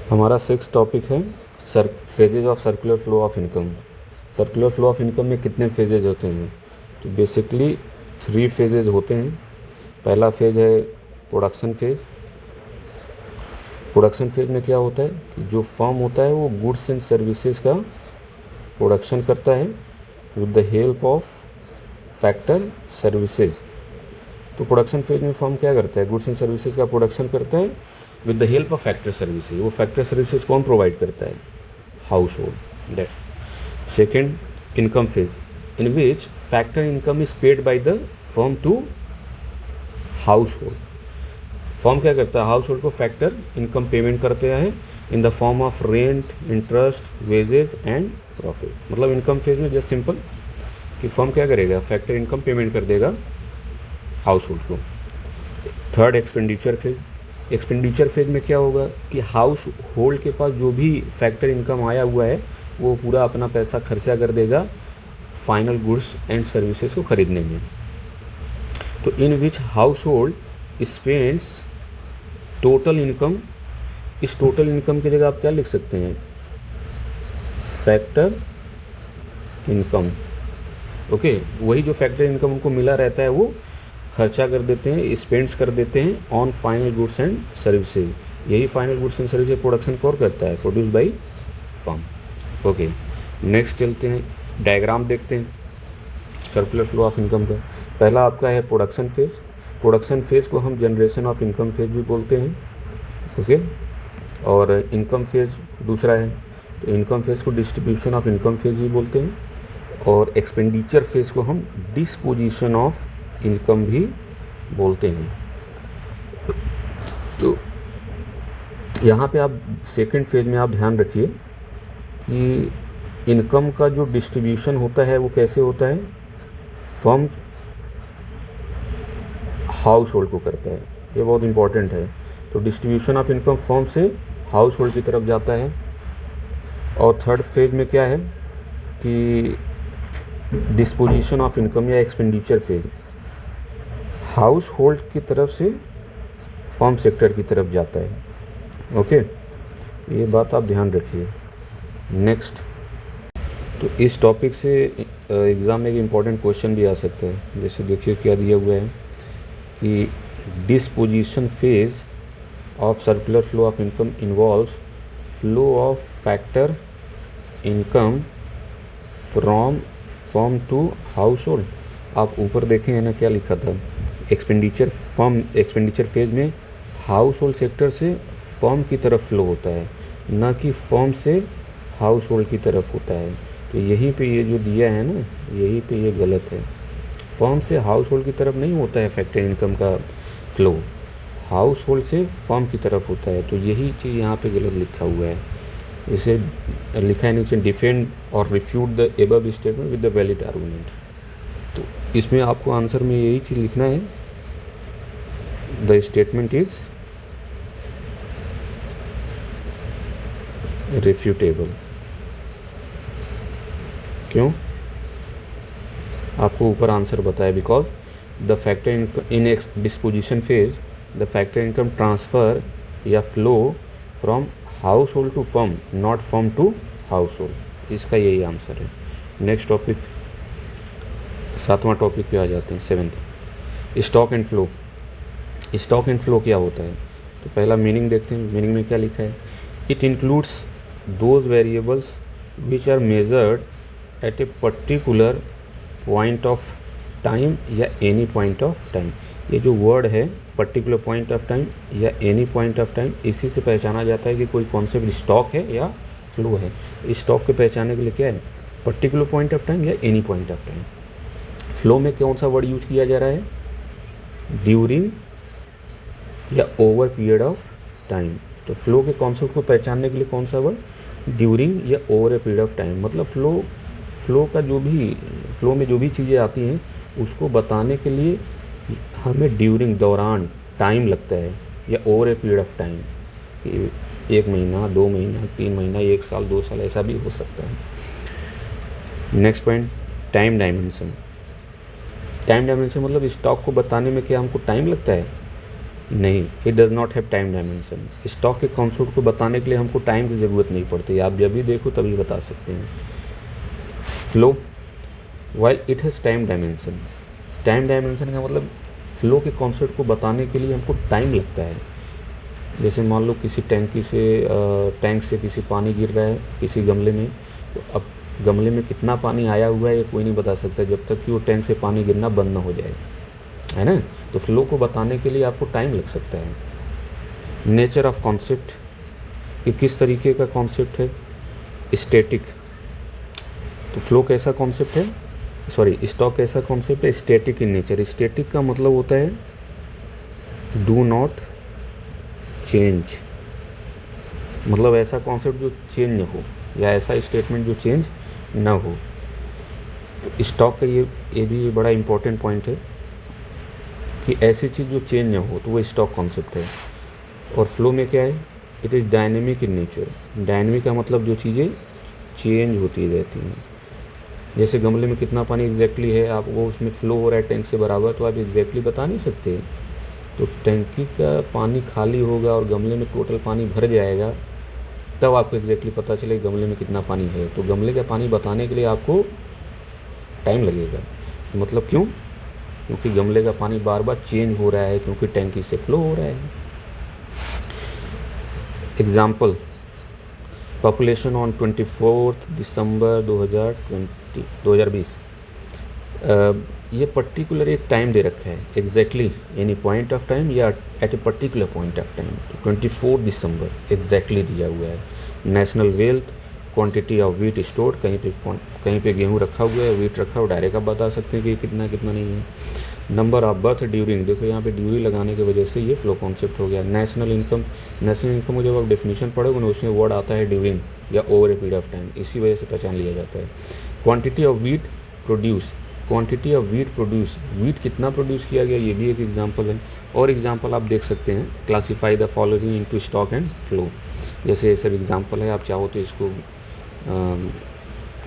हमारा 6 टॉपिक है phases of circular flow of income. Circular flow of income में कितने फेजेज होते हैं? तो बेसिकली 3 फेजेज होते हैं। पहला फेज है प्रोडक्शन फेज। प्रोडक्शन फेज में क्या होता है कि जो फर्म होता है वो गुड्स एंड सर्विसेज का प्रोडक्शन करता है with the help of factor services. तो प्रोडक्शन फेज में फर्म क्या करता है? गुड्स एंड सर्विसेज का प्रोडक्शन करता है with the help of factor services. वो फैक्टर सर्विसेज कौन प्रोवाइड करता है? Household. That second, income phase in which factor income is paid by the firm to household. Firm क्या करता है? हाउस होल्ड को फैक्टर इनकम पेमेंट करते हैं in the form of rent, interest, wages and profit. मतलब income phase में just simple कि firm क्या करेगा? फैक्टर इनकम पेमेंट कर देगा हाउस होल्ड को। Third, expenditure phase. Expenditure phase में क्या होगा कि हाउस होल्ड के पास जो भी फैक्टर इनकम आया हुआ है वो पूरा अपना पैसा खर्चा कर देगा फाइनल गुड्स एंड सर्विसेज को खरीदने में। तो in which household spends total income. इस टोटल इनकम की जगह आप क्या लिख सकते हैं? Factor income. ओके, वही जो फैक्टर इनकम उनको मिला रहता है वो खर्चा कर देते हैं, स्पेंड्स कर देते हैं on final goods and services. यही final goods and services production कौन करता है? Produce by firm. Okay, next चलते हैं, डायग्राम देखते हैं सर्कुलर फ्लो ऑफ इनकम का। पहला आपका है प्रोडक्शन फेज। प्रोडक्शन फेज को हम जनरेशन ऑफ इनकम फेज भी बोलते हैं। ओके, और इनकम फेज दूसरा है, तो इनकम फेज को डिस्ट्रीब्यूशन ऑफ इनकम फेज भी बोलते हैं। और एक्सपेंडिचर फेज को हम डिस्पोजिशन ऑफ इनकम भी बोलते हैं। तो यहाँ पे आप सेकंड फेज में आप ध्यान रखिए कि इनकम का जो डिस्ट्रीब्यूशन होता है वो कैसे होता है? फर्म हाउस होल्ड को करता है। ये बहुत इंपॉर्टेंट है। तो डिस्ट्रीब्यूशन ऑफ इनकम फर्म से हाउस होल्ड की तरफ जाता है। और थर्ड फेज में क्या है कि डिस्पोजिशन ऑफ इनकम या एक्सपेंडिचर फेज हाउस होल्ड की तरफ से फर्म सेक्टर की तरफ जाता है। ओके, ये बात आप ध्यान रखिए। नेक्स्ट, तो इस टॉपिक से एग्ज़ाम में एक इम्पॉर्टेंट क्वेश्चन भी आ सकता है। जैसे देखिए क्या दिया हुआ है कि disposition phase of circular flow of income involves flow of factor income from firm to household. आप ऊपर देखें है ना, क्या लिखा था? एक्सपेंडिचर फेज में हाउस होल्ड सेक्टर से फर्म की तरफ फ्लो होता है, ना कि फर्म से हाउस होल्ड की तरफ होता है। तो यहीं पे ये जो दिया है ना, यहीं पे ये गलत है। फर्म से हाउस होल्ड की तरफ नहीं होता है फैक्टर इनकम का फ्लो, हाउस होल्ड से फर्म की तरफ होता है। तो यही चीज़ यहाँ पे गलत लिखा हुआ है। इसे लिखा है नीचे, डिफेंड और refute the above statement with the valid argument. तो इसमें आपको आंसर में यही चीज़ लिखना है, द स्टेटमेंट इज रिफ्यूटेबल। क्यों? आपको ऊपर आंसर बताया, because the factor in disposition phase the factor income transfer या flow from household to firm, not firm to household. इसका यही आंसर है। नेक्स्ट टॉपिक, 7वां टॉपिक पे आ जाते हैं, 7th, stock and flow. Stock and flow क्या होता है? तो पहला मीनिंग देखते हैं। मीनिंग में क्या लिखा है? It includes those variables which are measured at a particular point of time या एनी पॉइंट ऑफ टाइम। ये जो वर्ड है पर्टिकुलर पॉइंट ऑफ टाइम या एनी पॉइंट ऑफ टाइम, इसी से पहचाना जाता है कि कोई कॉन्सेप्ट स्टॉक है या फ्लो है। स्टॉक के पहचानने के लिए क्या है? पर्टिकुलर पॉइंट ऑफ टाइम या any point of time. Flow में कौन सा वर्ड यूज किया जा रहा है? ड्यूरिंग या ओवर पीरियड ऑफ टाइम। तो फ्लो के कॉन्सेप्ट को पहचानने के लिए कौन सा वर्ड? ड्यूरिंग या over a period of time. मतलब फ्लो का जो भी फ्लो में जो भी चीज़ें आती हैं उसको बताने के लिए हमें ड्यूरिंग, दौरान, टाइम लगता है, या over a period of time, 1 महीना, 2 महीना, 3 महीना, 1 साल, 2 साल, ऐसा भी हो सकता है। Next point, time dimension. Time dimension मतलब स्टॉक को बताने में क्या हमको टाइम लगता है? नहीं, it does not have time dimension. Stock के कॉन्सेप्ट को बताने के लिए हमको टाइम की ज़रूरत नहीं पड़ती, आप जब भी देखो तभी बता सकते हैं। Flow, while it has time dimension, time dimension का मतलब फ्लो के कॉन्सेप्ट को बताने के लिए हमको टाइम लगता है। जैसे मान लो किसी टैंक से किसी पानी गिर रहा है किसी गमले में, तो अब गमले में कितना पानी आया हुआ है ये कोई नहीं बता सकता जब तक कि वो टैंक से पानी गिरना बंद ना हो जाए, है ना। तो फ्लो को बताने के लिए आपको टाइम लग सकता है। नेचर ऑफ कॉन्सेप्ट, ये किस तरीके का कॉन्सेप्ट है, स्टैटिक। तो फ्लो कैसा कॉन्सेप्ट है, सॉरी स्टॉक कैसा कॉन्सेप्ट है, स्टैटिक इन नेचर। स्टैटिक का मतलब होता है डू नॉट चेंज, मतलब ऐसा कॉन्सेप्ट जो चेंज न हो, या ऐसा स्टेटमेंट जो चेंज ना हो। तो स्टॉक का ये भी बड़ा इंपॉर्टेंट पॉइंट है कि ऐसी चीज़ जो चेंज ना हो तो वो स्टॉक कॉन्सेप्ट है। और फ्लो में क्या है, it is dynamic in nature. Dynamic का मतलब जो चीज़ें चेंज होती रहती हैं। जैसे गमले में कितना पानी एग्जैक्टली है, आप वो उसमें फ्लो हो रहा है टैंक से बराबर, तो आप एग्जैक्टली बता नहीं सकते। तो टैंकी का पानी खाली होगा और गमले में टोटल पानी भर जाएगा, तब आपको एग्जैक्टली पता चले गमले में कितना पानी है। तो गमले का पानी बताने के लिए आपको टाइम लगेगा। मतलब क्यों, क्योंकि गमले का पानी बार बार चेंज हो रहा है, क्योंकि टैंकी से फ्लो हो रहा है। Example, population on 24 December 2020। ये पर्टिकुलर एक टाइम दे रखा है, exactly any point of time या at a particular point of time. तो 24 दिसंबर एग्जैक्टली दिया हुआ है। National wealth, quantity of wheat stored, कहीं पे गेहूँ रखा हुआ है, वीट रखा हुआ, डायरेक्ट आप बता सकते हैं कि कितना कितना नहीं है। नंबर ऑफ बर्थ ड्यूरिंग, देखो यहाँ पे ड्यूरिंग लगाने की वजह से ये फ्लो कॉन्सेप्ट हो गया। नेशनल इनकम, नेशनल इनकम को जब आप डेफिनेशन पढ़ोगे ना उसमें वर्ड आता है ड्यूरिंग या over a period of time, इसी वजह से पहचान लिया जाता है। Quantity of wheat produce, quantity of wheat produce, wheat कितना प्रोड्यूस किया गया ये भी एक एग्जांपल है। और एग्जांपल आप देख सकते हैं, classify the following into stock and flow, जैसे ये सब एग्जांपल है। आप चाहो तो इसको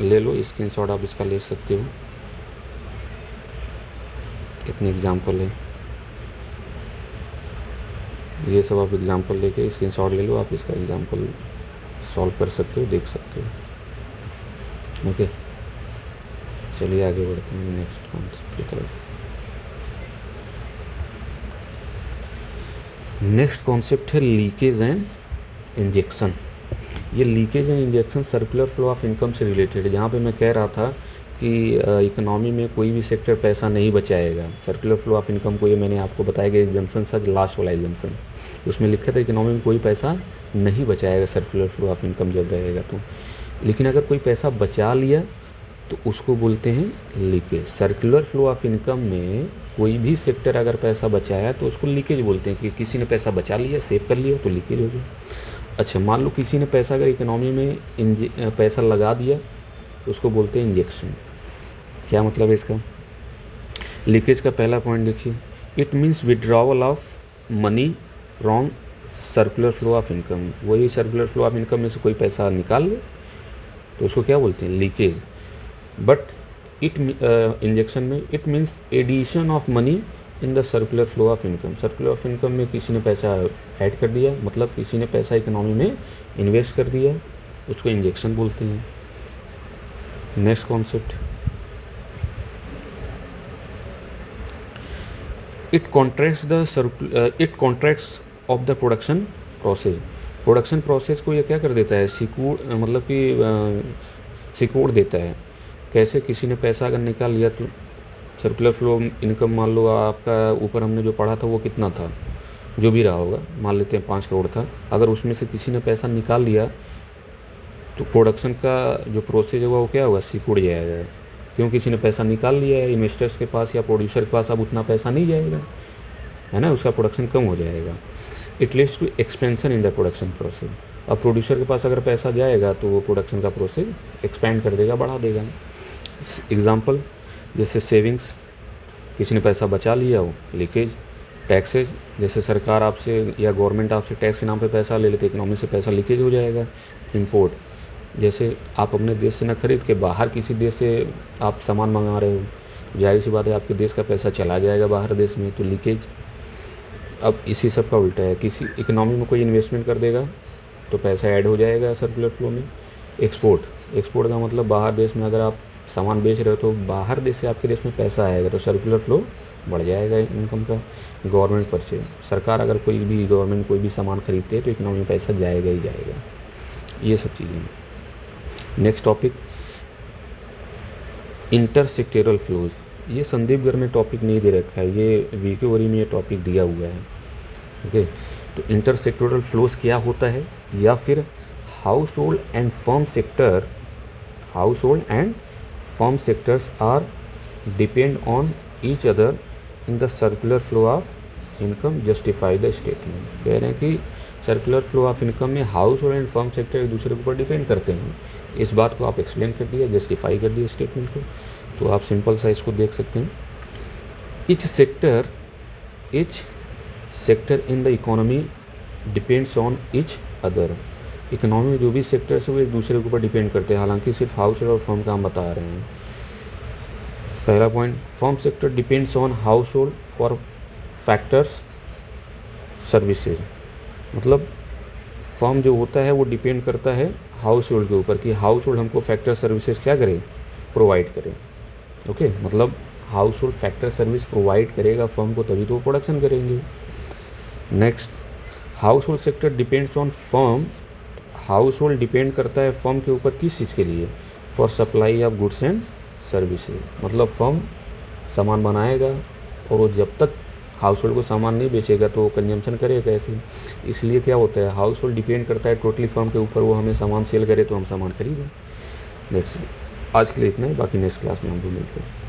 ले लो, स्क्रीनशॉट आप इसका ले सकते हो, कितने एग्जांपल है ये सब। आप एग्जांपल लेके स्क्रीनशॉट ले लो, आप इसका एग्जांपल सॉल्व कर सकते हो, देख सकते हो। ओके, चलिए आगे बढ़ते हैं नेक्स्ट कॉन्सेप्ट की तरफ। नेक्स्ट कॉन्सेप्ट है लीकेज एंड इंजेक्शन। ये leakage and injection circular flow of income से रिलेटेड है। जहाँ पे मैं कह रहा था कि इकोनॉमी में कोई भी सेक्टर पैसा नहीं बचाएगा, सर्कुलर फ्लो ऑफ इनकम को, ये मैंने आपको बताया कि एग्जाम्पशन सच लास्ट वाला एग्जाम्पशन, उसमें लिखा था इकोनॉमी में कोई पैसा नहीं बचाएगा सर्कुलर फ्लो ऑफ इनकम जब रहेगा तो। लेकिन अगर कोई पैसा बचा लिया तो उसको बोलते हैं leakage. Circular flow of income में कोई भी सेक्टर अगर पैसा बचाया तो उसको लीकेज बोलते हैं, कि किसी ने पैसा बचा लिया, सेव कर लिया तो लीकेज हो गया। अच्छा, मान लो किसी ने पैसा अगर इकोनॉमी में पैसा लगा दिया तो उसको बोलते हैं इंजेक्शन। क्या मतलब है इसका? लीकेज का पहला पॉइंट देखिए, it means withdrawal of money from circular flow of income. वही सर्कुलर फ्लो ऑफ इनकम में से कोई पैसा निकाल ले तो उसको क्या बोलते हैं? लीकेज। बट इट इंजेक्शन में it means addition of money in the circular flow of income. Circular ऑफ इनकम में किसी ने पैसा ऐड कर दिया, मतलब किसी ने पैसा इकोनॉमी में इन्वेस्ट कर दिया, उसको इंजेक्शन बोलते हैं। Next concept, it contracts of the production process. Production process को ये क्या कर देता है? मतलब कि सिकोड़ देता है। कैसे? किसी ने पैसा अगर निकाल लिया तो सर्कुलर फ्लो इनकम, मान लो आपका ऊपर हमने जो पढ़ा था वो कितना था, जो भी रहा होगा, मान लेते हैं 5 करोड़ था। अगर उसमें से किसी ने पैसा निकाल लिया तो प्रोडक्शन का जो प्रोसेस होगा वो क्या होगा? सिकुड़ जाएगा। क्यों? किसी ने पैसा निकाल लिया है, इन्वेस्टर्स के पास या प्रोड्यूसर के पास अब उतना पैसा नहीं जाएगा, है ना, उसका प्रोडक्शन कम हो जाएगा। It leads to expansion in the production process. अब प्रोड्यूसर के पास अगर पैसा जाएगा तो वो प्रोडक्शन का प्रोसेस एक्सपेंड कर देगा, बढ़ा देगा। एग्जाम्पल जैसे सेविंग्स, किसी ने पैसा बचा लिया हो, लीकेज। टैक्सेज, जैसे सरकार आपसे या गवर्नमेंट आपसे टैक्स के नाम पे पैसा ले लेते, इकोनॉमी से पैसा लीकेज हो जाएगा। इंपोर्ट, जैसे आप अपने देश से ना खरीद के बाहर किसी देश से आप सामान मंगा रहे हो, जाहिर सी बात है आपके देश का पैसा चला जाएगा बाहर देश में, तो लीकेज। अब इसी सब का उल्टा है, किसी इकोनॉमी में कोई इन्वेस्टमेंट कर देगा तो पैसा ऐड हो जाएगा सर्कुलर फ्लो में। एक्सपोर्ट का मतलब बाहर देश में अगर आप सामान बेच रहे हो तो बाहर देश से आपके देश में पैसा आएगा तो सर्कुलर फ्लो बढ़ जाएगा इनकम का। गवर्नमेंट परचेज, सरकार अगर गवर्नमेंट कोई भी सामान खरीदते हैं तो इकोनॉमी में पैसा जाएगा ही जाएगा। ये सब चीज़ें। Next topic intersectoral flows. ये संदीप घर में टॉपिक नहीं दे रखा है, ये वीके में ये टॉपिक दिया हुआ है। ओके, तो इंटरसेक्टोरल फ्लोज क्या होता है, या फिर household and firm sectors are depend on each other in the circular flow of income justify the statement. कह रहे हैं कि सर्कुलर फ्लो ऑफ इनकम में household and firm sector एक दूसरे के ऊपर डिपेंड करते हैं। इस बात को आप एक्सप्लेन कर दिया, जस्टिफाई कर दिया स्टेटमेंट को। तो आप सिंपल सा इसको देख सकते हैं, each sector in the economy depends on each other. Economy में जो भी सेक्टर्स है वो एक दूसरे के ऊपर डिपेंड करते हैं, हालांकि सिर्फ हाउस होल्ड और फर्म का हम बता रहे हैं। पहला point, firm sector depends on house hold for factors services. मतलब फर्म जो होता है वो डिपेंड करता है हाउस होल्ड के ऊपर कि हाउस होल्ड हमको फैक्टर सर्विसेज क्या करे, प्रोवाइड करे। ओके, मतलब house hold factor service provide करेगा फर्म को तभी तो वो प्रोडक्शन करेंगे। Next, house hold sector depends on firm. House hold depend करता है फर्म के ऊपर किस चीज़ के लिए, for supply of goods and services. मतलब फर्म सामान बनाएगा और वो जब तक हाउस होल्ड को सामान नहीं बेचेगा तो वो कंजम्पशन करेगा कैसे। इसलिए क्या होता है, हाउस होल्ड डिपेंड करता है टोटली फर्म के ऊपर, वो हमें सामान सेल करे तो हम सामान खरीदें। नेक्स्ट, आज के लिए इतना ही, बाकी नेक्स्ट क्लास में हम लोग मिलते हैं।